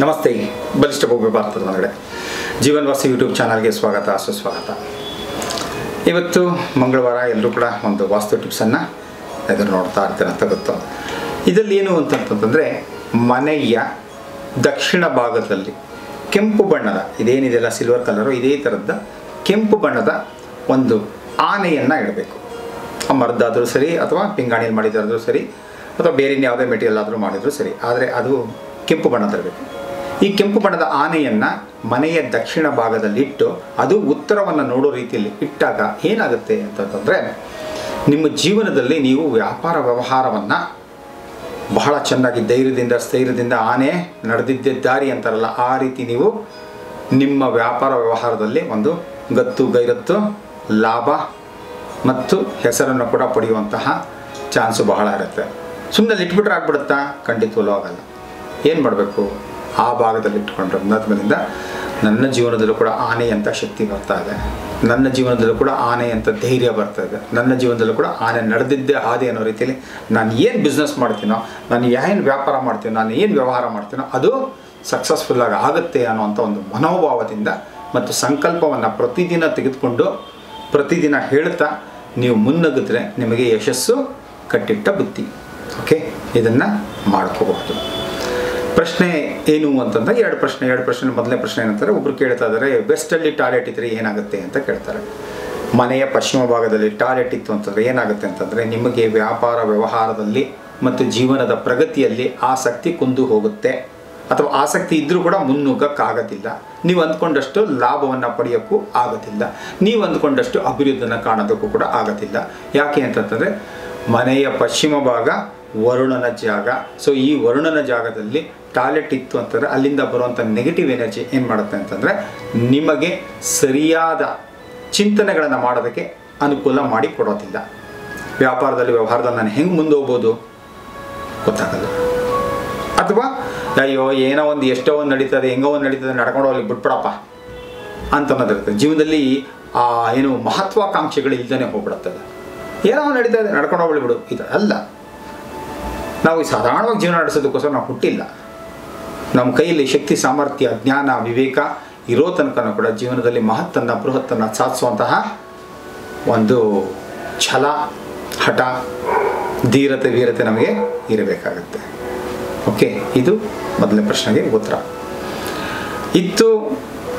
ನಮಸ್ತೆ. ಬಲಿಷ್ಠ ಭವ್ಯ ಭಾರತದ ಹೊರಗಡೆ ಜೀವನ್ವಾಸಿ ಯೂಟ್ಯೂಬ್ ಚಾನಲ್ಗೆ ಸ್ವಾಗತ, ಸುಸ್ವಾಗತ. ಇವತ್ತು ಮಂಗಳವಾರ, ಎಲ್ಲರೂ ಕೂಡ ಒಂದು ವಾಸ್ತು ಟಿಪ್ಸನ್ನು ಎದುರು ನೋಡ್ತಾ ಇರ್ತಾರೆ ಅಂತ ಗೊತ್ತು. ಇದರಲ್ಲಿ ಏನು ಅಂತಂತಂದರೆ, ಮನೆಯ ದಕ್ಷಿಣ ಭಾಗದಲ್ಲಿ ಕೆಂಪು ಬಣ್ಣದ ಇದೇನಿದೆಯಲ್ಲ, ಸಿಲ್ವರ್ ಕಲರು, ಇದೇ ಥರದ ಕೆಂಪು ಬಣ್ಣದ ಒಂದು ಆನೆಯನ್ನು ಇಡಬೇಕು. ಆ ಮರದ್ದಾದರೂ ಸರಿ, ಅಥವಾ ಪಿಂಗಾಣಿಯಲ್ಲಿ ಮಾಡಿದ್ದಾದ್ರೂ ಸರಿ, ಅಥವಾ ಬೇರೆ ಯಾವುದೇ ಮೆಟೀರಿಯಲ್ ಆದರೂ ಮಾಡಿದರೂ ಸರಿ, ಆದರೆ ಅದು ಕೆಂಪು ಬಣ್ಣದಿರಬೇಕು. ಈ ಕೆಂಪು ಬಣ್ಣದ ಆನೆಯನ್ನು ಮನೆಯ ದಕ್ಷಿಣ ಭಾಗದಲ್ಲಿಟ್ಟು ಅದು ಉತ್ತರವನ್ನು ನೋಡೋ ರೀತಿಯಲ್ಲಿ ಇಟ್ಟಾಗ ಏನಾಗುತ್ತೆ ಅಂತಂದರೆ, ನಿಮ್ಮ ಜೀವನದಲ್ಲಿ ನೀವು ವ್ಯಾಪಾರ ವ್ಯವಹಾರವನ್ನು ಬಹಳ ಚೆನ್ನಾಗಿ ಧೈರ್ಯದಿಂದ ಸ್ಥೈರ್ಯದಿಂದ ಆನೆ ನಡೆದಿದ್ದ ದಾರಿ ಅಂತಾರಲ್ಲ, ಆ ರೀತಿ ನೀವು ನಿಮ್ಮ ವ್ಯಾಪಾರ ವ್ಯವಹಾರದಲ್ಲಿ ಒಂದು ಗತ್ತು ಗೈರತ್ತು, ಲಾಭ ಮತ್ತು ಹೆಸರನ್ನು ಕೂಡ ಪಡೆಯುವಂತಹ ಚಾನ್ಸು ಬಹಳ ಇರುತ್ತೆ. ಸುಮ್ಮನೆ ಇಟ್ಬಿಟ್ರೆ ಆಗ್ಬಿಡುತ್ತಾ? ಖಂಡಿತವೂ ಆಗಲ್ಲ. ಏನು ಮಾಡಬೇಕು? ಆ ಭಾಗದಲ್ಲಿ ಇಟ್ಕೊಂಡ್ರೆ ಮೇಲಿಂದ ನನ್ನ ಜೀವನದಲ್ಲೂ ಕೂಡ ಆನೆ ಅಂತ ಶಕ್ತಿ ಬರ್ತಾ ಇದೆ, ನನ್ನ ಜೀವನದಲ್ಲೂ ಕೂಡ ಆನೆ ಅಂತ ಧೈರ್ಯ ಬರ್ತಾ ಇದೆ, ನನ್ನ ಜೀವನದಲ್ಲೂ ಕೂಡ ಆನೆ ನಡೆದಿದ್ದೇ ಹಾದಿ ಅನ್ನೋ ರೀತಿಯಲ್ಲಿ ನಾನು ಏನು ಬಿಸ್ನೆಸ್ ಮಾಡ್ತೀನೋ, ನಾನು ಏನು ವ್ಯಾಪಾರ ಮಾಡ್ತೀನೋ, ನಾನು ಏನು ವ್ಯವಹಾರ ಮಾಡ್ತೀನೋ ಅದು ಸಕ್ಸಸ್ಫುಲ್ಲಾಗಿ ಆಗುತ್ತೆ ಅನ್ನೋವಂಥ ಒಂದು ಮನೋಭಾವದಿಂದ ಮತ್ತು ಸಂಕಲ್ಪವನ್ನು ಪ್ರತಿದಿನ ತೆಗೆದುಕೊಂಡು ಪ್ರತಿದಿನ ಹೇಳ್ತಾ ನೀವು ಮುನ್ನಗ್ಗಿದ್ರೆ ನಿಮಗೆ ಯಶಸ್ಸು ಕಟ್ಟಿಟ್ಟ ಬುತ್ತಿ. ಓಕೆ, ಇದನ್ನು ಮಾಡ್ಕೋಬಹುದು. ಪ್ರಶ್ನೆ ಏನು ಅಂತಂದರೆ, ಎರಡು ಪ್ರಶ್ನೆ. ಮೊದಲನೇ ಪ್ರಶ್ನೆ ಏನಂತಾರೆ, ಒಬ್ರು ಕೇಳ್ತಾ ಇದ್ದಾರೆ, ವೆಸ್ಟಲ್ಲಿ ಟಾಯ್ಲೆಟ್ ಇದ್ದರೆ ಏನಾಗುತ್ತೆ ಅಂತ ಕೇಳ್ತಾರೆ. ಮನೆಯ ಪಶ್ಚಿಮ ಭಾಗದಲ್ಲಿ ಟಾಯ್ಲೆಟ್ ಇತ್ತು ಅಂತಂದರೆ ಏನಾಗುತ್ತೆ ಅಂತಂದರೆ, ನಿಮಗೆ ವ್ಯಾಪಾರ ವ್ಯವಹಾರದಲ್ಲಿ ಮತ್ತು ಜೀವನದ ಪ್ರಗತಿಯಲ್ಲಿ ಆಸಕ್ತಿ ಕುಂದು ಹೋಗುತ್ತೆ, ಅಥವಾ ಆಸಕ್ತಿ ಇದ್ದರೂ ಕೂಡ ಮುನ್ನುಗ್ಗಕ್ಕಾಗೋದಿಲ್ಲ. ನೀವು ಅಂದ್ಕೊಂಡಷ್ಟು ಲಾಭವನ್ನು ಪಡೆಯೋಕ್ಕೂ ಆಗೋದಿಲ್ಲ, ನೀವು ಅಂದ್ಕೊಂಡಷ್ಟು ಅಭಿವೃದ್ಧಿಯನ್ನು ಕಾಣೋದಕ್ಕೂ ಕೂಡ ಆಗೋದಿಲ್ಲ. ಯಾಕೆ ಅಂತಂದರೆ, ಮನೆಯ ಪಶ್ಚಿಮ ಭಾಗ ವರುಣನ ಜಾಗ. ಸೊ ಈ ವರುಣನ ಜಾಗದಲ್ಲಿ ಟಾಯ್ಲೆಟ್ ಇತ್ತು ಅಂತಂದರೆ ಅಲ್ಲಿಂದ ಬರುವಂಥ ನೆಗೆಟಿವ್ ಎನರ್ಜಿ ಏನು ಮಾಡುತ್ತೆ ಅಂತಂದರೆ, ನಿಮಗೆ ಸರಿಯಾದ ಚಿಂತನೆಗಳನ್ನು ಮಾಡೋದಕ್ಕೆ ಅನುಕೂಲ ಮಾಡಿ ಕೊಡೋದಿಲ್ಲ. ವ್ಯಾಪಾರದಲ್ಲಿ ನಾನು ಹೆಂಗೆ ಮುಂದೆ ಹೋಗ್ಬೋದು ಗೊತ್ತಾಗಲ್ಲ. ಅಥವಾ ಅಯ್ಯೋ ಏನೋ ಒಂದು ಎಷ್ಟೋ ಒಂದು ನಡೀತದೆ, ಹೆಂಗೋ ಒಂದು ನಡೀತದೆ, ನಡ್ಕೊಂಡು ಹೋಗ್ಲಿಕ್ಕೆ ಬಿಟ್ಬಿಡಪ್ಪ ಅಂತ ಅನ್ನೋದಿರುತ್ತೆ. ಜೀವನದಲ್ಲಿ ಏನು ಮಹತ್ವಾಕಾಂಕ್ಷೆಗಳು ಇಲ್ಲದೇ ಹೋಗ್ಬಿಡುತ್ತದೆ. ಏನೋ ನಡೀತಾ ಇದೆ, ನಡ್ಕೊಂಡು ಹೋಗ್ಬಿಡಿ ಬಿಡು, ಇದು ಅಲ್ಲ. ನಾವು ಸಾಧಾರಣವಾಗಿ ಜೀವನ ನಡೆಸೋದಕ್ಕೋಸ್ಕರ ನಾವು ಹುಟ್ಟಿಲ್ಲ. ನಮ್ಮ ಕೈಯಲ್ಲಿ ಶಕ್ತಿ, ಸಾಮರ್ಥ್ಯ, ಜ್ಞಾನ, ವಿವೇಕ ಇರೋ ತನಕ ಕೂಡ ಜೀವನದಲ್ಲಿ ಮಹತ್ತನ್ನು ಬೃಹತ್ತನ್ನು ಸಾಧಿಸುವಂತಹ ಒಂದು ಛಲ, ಹಠ, ಧೀರತೆ, ವೀರತೆ ನಮಗೆ ಇರಬೇಕಾಗತ್ತೆ. ಓಕೆ, ಇದು ಮೊದಲನೇ ಪ್ರಶ್ನೆಗೆ ಉತ್ತರ ಇತ್ತು.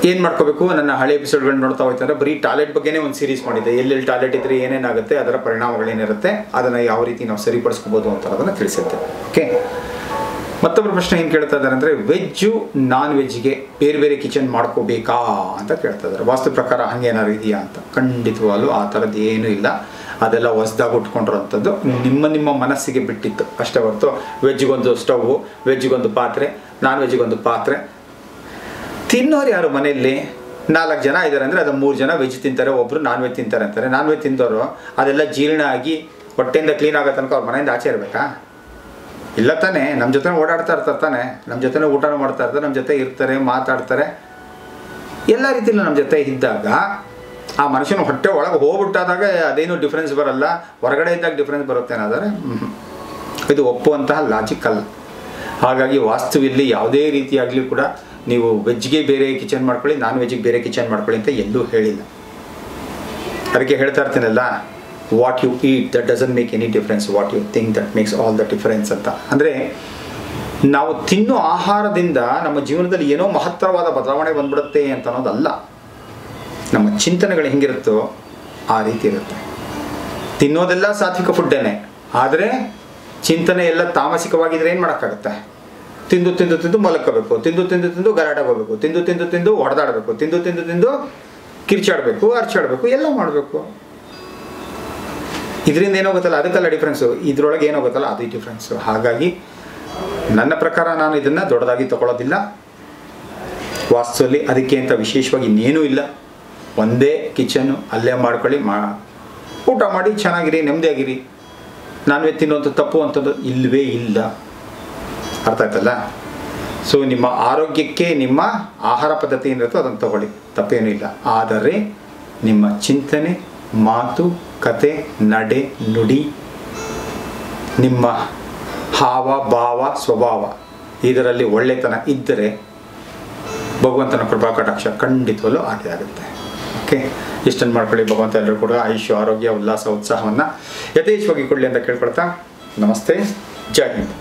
ಏನು ಮಾಡ್ಕೋಬೇಕು? ನನ್ನ ಹಳೆ ಎಪಿಸೋಡ್ಗಳನ್ನ ನೋಡ್ತಾ ಹೋಗ್ತಾರೆ, ಬರೀ ಟಾಯ್ಲೆಟ್ ಬಗ್ಗೆನೇ ಒಂದು ಸೀರೀಸ್ ಮಾಡಿದ್ದೆ. ಎಲ್ಲೆಲ್ಲಿ ಟಾಯ್ಲೆಟ್ ಇದ್ದರೆ ಏನೇನಾಗುತ್ತೆ, ಅದರ ಪರಿಣಾಮಗಳೇನಿರುತ್ತೆ, ಅದನ್ನು ಯಾವ ರೀತಿ ನಾವು ಸರಿಪಡಿಸ್ಕೋಬೋದು ಅಂತ ಅದನ್ನು ತಿಳಿಸುತ್ತೆ. ಓಕೆ, ಮತ್ತೊಬ್ಬರು ಪ್ರಶ್ನೆ ಏನು ಕೇಳ್ತಾ ಇದ್ದಾರೆ ಅಂದರೆ, ವೆಜ್ಜು ನಾನ್ ವೆಜ್ಗೆ ಬೇರೆ ಬೇರೆ ಕಿಚನ್ ಮಾಡ್ಕೋಬೇಕಾ ಅಂತ ಕೇಳ್ತಾ ಇದ್ದಾರೆ. ವಾಸ್ತು ಪ್ರಕಾರ ಹಾಗೇನಾದ್ರು ಇದೆಯಾ ಅಂತ. ಖಂಡಿತವಾಗಲೂ ಆ ಥರದ್ದು ಏನೂ ಇಲ್ಲ. ಅದೆಲ್ಲ ಹೊಸ್ದಾಗಿ ಉಟ್ಕೊಂಡಿರೋಂಥದ್ದು ನಿಮ್ಮ ಮನಸ್ಸಿಗೆ ಬಿಟ್ಟಿತ್ತು ಅಷ್ಟೇ ಹೊರತು, ವೆಜ್ಜಿಗೊಂದು ಸ್ಟವ್ವು, ವೆಜ್ಜಿಗೊಂದು ಪಾತ್ರೆ, ನಾನ್ ವೆಜ್ಜಿಗೊಂದು ಪಾತ್ರೆ. ತಿನ್ನೋರು ಯಾರು ಮನೆಯಲ್ಲಿ 4 ಜನ ಇದ್ದಾರೆ ಅಂದರೆ ಅದು 3 ಜನ ವೆಜ್ ತಿಂತಾರೆ, ಒಬ್ಬರು ನಾನ್ ವೆಜ್ ತಿಂತಾರೆ ಅಂತಾರೆ. ನಾನ್ ವೆಜ್ ತಿಂದವರು ಅದೆಲ್ಲ ಜೀರ್ಣ ಆಗಿ ಹೊಟ್ಟೆಯಿಂದ ಕ್ಲೀನ್ ಆಗೋ ತನಕ ಅವ್ರ ಮನೆಯಿಂದ ಆಚೆ ಇರಬೇಕಾ? ಇಲ್ಲ ತಾನೇ. ನಮ್ಮ ಜೊತೆ ಓಡಾಡ್ತಾ ಇರ್ತಾರೆ ತಾನೆ, ನಮ್ಮ ಜೊತೆ ಊಟ ಮಾಡ್ತಾ ಇರ್ತಾರೆ, ನಮ್ಮ ಜೊತೆ ಇರ್ತಾರೆ, ಮಾತಾಡ್ತಾರೆ, ಎಲ್ಲ ರೀತಿಯಲ್ಲೂ ನಮ್ಮ ಜೊತೆ ಇದ್ದಾಗ ಆ ಮನುಷ್ಯನ ಹೊಟ್ಟೆ ಒಳಗೆ ಹೋಗ್ಬಿಟ್ಟಾದಾಗ ಅದೇನು ಡಿಫ್ರೆನ್ಸ್ ಬರಲ್ಲ, ಹೊರಗಡೆ ಇದ್ದಾಗ ಡಿಫ್ರೆನ್ಸ್ ಬರುತ್ತೆ ಅನ್ನೋದಾದರೆ ಇದು ಒಪ್ಪುವಂತಹ ಲಾಜಿಕ್ ಅಲ್ಲ. ಹಾಗಾಗಿ ವಾಸ್ತುವಿಲ್ಲಿ ಯಾವುದೇ ರೀತಿಯಾಗಲಿ ಕೂಡ ನೀವು ವೆಜ್ಗೆ ಬೇರೆ ಕಿಚನ್ ಮಾಡ್ಕೊಳ್ಳಿ, ನಾನ್ ವೆಜ್ಗೆ ಬೇರೆ ಕಿಚನ್ ಮಾಡ್ಕೊಳ್ಳಿ ಅಂತ ಎಲ್ಲೂ ಹೇಳಿಲ್ಲ. ಅದಕ್ಕೆ ಹೇಳ್ತಾ ಇರ್ತೀನಲ್ಲ, what you eat that doesn't make any difference, what you think that makes all the difference ಅಂತ. ಅಂದರೆ ನಾವು ತಿನ್ನೋ ಆಹಾರದಿಂದ ನಮ್ಮ ಜೀವನದಲ್ಲಿ ಏನೋ ಮಹತ್ತರವಾದ ಬದಲಾವಣೆ ಬಂದ್ಬಿಡುತ್ತೆ ಅಂತ ಅನ್ನೋದಲ್ಲ. ನಮ್ಮ ಚಿಂತನೆಗಳು ಹೆಂಗಿರುತ್ತೋ ಆ ರೀತಿ ಇರುತ್ತೆ. ತಿನ್ನೋದೆಲ್ಲ ಸಾತ್ವಿಕ ಫುಡ್ಡೇನೆ, ಆದರೆ ಚಿಂತನೆ ಎಲ್ಲ ತಾಮಸಿಕವಾಗಿದ್ರೆ ಏನು ಮಾಡೋಕ್ಕಾಗುತ್ತೆ? ತಿಂದು ತಿಂದು ತಿಂದು ಮಲಕೋಬೇಕು, ತಿಂದು ತಿಂದು ತಿಂದು ಗಲಾಟೆ ಹೋಗಬೇಕು, ತಿಂದು ತಿಂದು ತಿಂದು ಹೊಡೆದಾಡಬೇಕು, ತಿಂದು ತಿಂದು ತಿಂದು ಕಿರ್ಚಾಡಬೇಕು, ಅರ್ಚಾಡಬೇಕು, ಎಲ್ಲ ಮಾಡಬೇಕು. ಇದರಿಂದ ಏನಾಗುತ್ತಲ್ಲ, ಅದಕ್ಕೆಲ್ಲ ಡಿಫ್ರೆನ್ಸು. ಇದರೊಳಗೆ ಏನಾಗುತ್ತಲ್ಲ ಅದು ಡಿಫ್ರೆನ್ಸು. ಹಾಗಾಗಿ ನನ್ನ ಪ್ರಕಾರ ನಾನು ಇದನ್ನು ದೊಡ್ಡದಾಗಿ ತಗೊಳ್ಳೋದಿಲ್ಲ. ವಾಸ್ತುವಲ್ಲಿ ಅದಕ್ಕೆ ಅಂತ ವಿಶೇಷವಾಗಿ ಇನ್ನೇನೂ ಇಲ್ಲ. ಒಂದೇ ಕಿಚನ್ನು, ಅಲ್ಲೇ ಮಾಡ್ಕೊಳ್ಳಿ, ಊಟ ಮಾಡಿ ಚೆನ್ನಾಗಿರಿ, ನೆಮ್ಮದಿಯಾಗಿರಿ. ನಾನ್ ವೆಜ್ ತಿನ್ನೋಂಥ ತಪ್ಪು ಅಂಥದ್ದು ಇಲ್ಲವೇ ಇಲ್ಲ. ಅರ್ಥ ಆಯ್ತಲ್ಲ? ಸೊ ನಿಮ್ಮ ಆರೋಗ್ಯಕ್ಕೆ ನಿಮ್ಮ ಆಹಾರ ಪದ್ಧತಿ ಏನಿರುತ್ತೋ ಅದನ್ನು ತಗೊಳ್ಳಿ, ತಪ್ಪೇನೂ ಇಲ್ಲ. ಆದರೆ ನಿಮ್ಮ ಚಿಂತನೆ, ಮಾತು, ಕತೆ, ನಡೆ, ನುಡಿ, ನಿಮ್ಮ ಹಾವ ಭಾವ ಸ್ವಭಾವ ಇದರಲ್ಲಿ ಒಳ್ಳೆತನ ಇದ್ದರೆ ಭಗವಂತನ ಕೃಪಾ ಕಟಾಕ್ಷ ಖಂಡಿತವಲ್ಲೂ ಆಗೇ ಆಗುತ್ತೆ. ಓಕೆ, ಇಷ್ಟನ್ನು ಮಾಡ್ಕೊಳ್ಳಿ. ಭಗವಂತ ಎಲ್ಲರೂ ಕೂಡ ಆಯುಷ್ಯ, ಆರೋಗ್ಯ, ಉಲ್ಲಾಸ, ಉತ್ಸಾಹವನ್ನು ಯಥೇಚ್ಛವಾಗಿ ಕೊಡಲಿ ಅಂತ ಕೇಳ್ಕೊಳ್ತಾ ನಮಸ್ತೆ, ಜೈ ಹಿಂದ್.